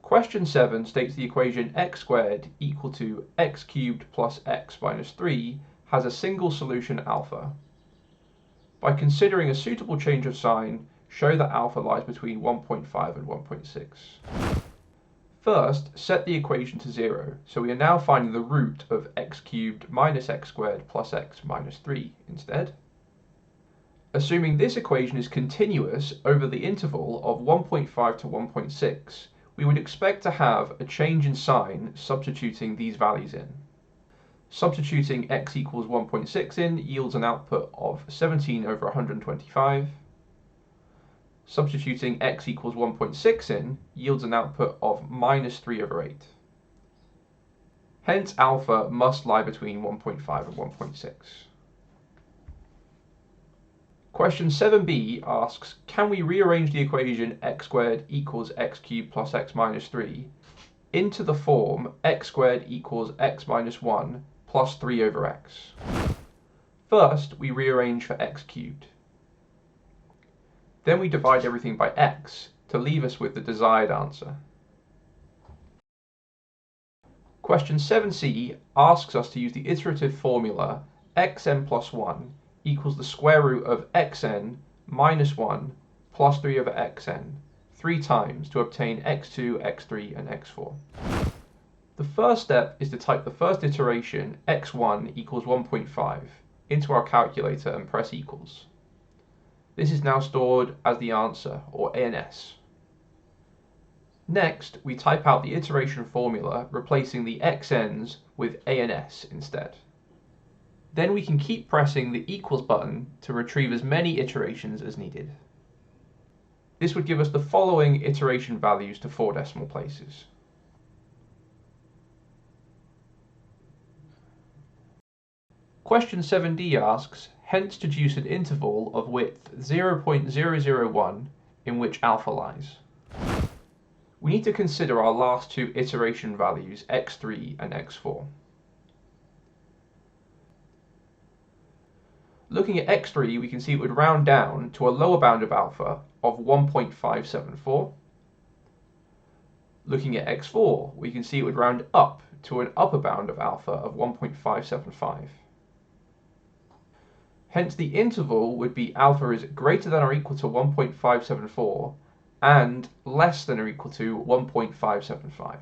Question 7 states the equation x squared equal to x cubed plus x minus 3 has a single solution alpha. By considering a suitable change of sign, show that alpha lies between 1.5 and 1.6. First, set the equation to 0, so we are now finding the root of x cubed minus x squared plus x minus 3 instead. Assuming this equation is continuous over the interval of 1.5 to 1.6, we would expect to have a change in sign substituting these values in. Substituting x equals 1.6 in yields an output of 17 over 125. Substituting x equals 1.6 in yields an output of minus 3 over 8. Hence alpha must lie between 1.5 and 1.6. Question 7b asks, can we rearrange the equation x squared equals x cubed plus x minus 3 into the form x squared equals x minus 1 plus 3 over x? First, we rearrange for x cubed. Then we divide everything by x to leave us with the desired answer. Question 7c asks us to use the iterative formula xn plus 1 equals the square root of xn minus 1 plus 3 over xn 3 times to obtain x2, x3, and x4. The first step is to type the first iteration x1 equals 1.5 into our calculator and press equals. This is now stored as the answer, or ANS. Next, we type out the iteration formula, replacing the xn's with ANS instead. Then we can keep pressing the equals button to retrieve as many iterations as needed. This would give us the following iteration values to 4 decimal places. Question 7d asks, hence deduce an interval of width 0.001 in which alpha lies. We need to consider our last 2 iteration values, x3 and x4. Looking at x3, we can see it would round down to a lower bound of alpha of 1.574. Looking at x4, we can see it would round up to an upper bound of alpha of 1.575. Hence the interval would be alpha is greater than or equal to 1.574 and less than or equal to 1.575.